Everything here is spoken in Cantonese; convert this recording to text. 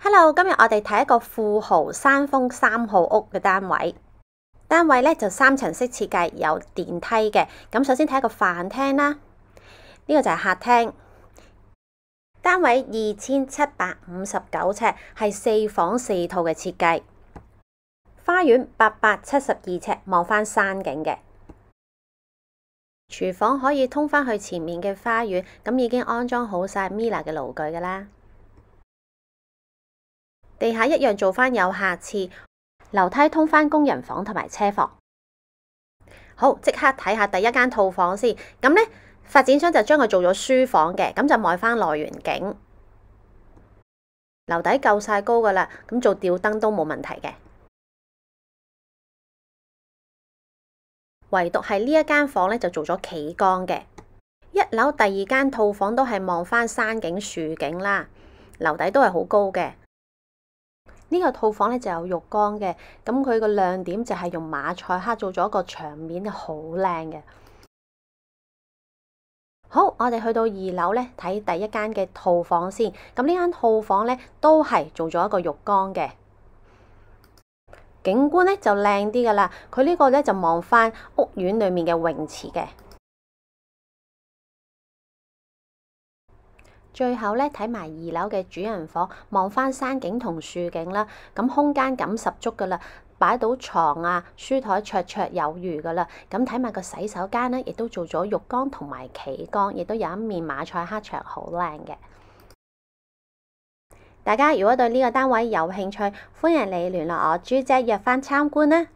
Hello，今日我哋睇一個富豪山峰3號屋嘅單位。單位咧就3層式設計，有電梯嘅。咁首先睇一個飯廳啦，呢個就係客廳。單位2759尺，係4房4套嘅設計。花園872尺，望返山景嘅。廚房可以通返去前面嘅花園，咁已經安裝好晒 Miele 嘅爐具㗎啦。地下一樣做返有下廁，樓梯通返工人房同埋車房。好，即刻睇下第一間套房先。咁呢，發展商就將佢做咗書房嘅，咁就望返內園景。樓底夠晒高㗎啦，咁做吊燈都冇問題嘅。唯獨係呢一間房呢，就做咗企缸嘅。一樓第2間套房都係望返山景樹景啦，樓底都係好高嘅。呢個套房咧就有浴缸嘅，咁佢個亮點就係用馬賽克做咗個牆面，好靚嘅。好，我哋去到2樓咧睇第一間嘅套房先。咁呢間套房咧都係做咗一個浴缸嘅，景觀咧就靚啲噶啦。佢呢個咧就望翻屋苑裏面嘅泳池嘅。最後咧睇埋2樓嘅主人房，望返山景同樹景啦，咁空間感十足噶啦，擺到床啊、書枱綽綽有餘噶啦。咁睇埋個洗手間咧，亦都做咗浴缸同埋企缸，亦都有一面馬賽克牆，好靚嘅。大家如果對呢個單位有興趣，歡迎你聯絡我豬姐約返參觀啦。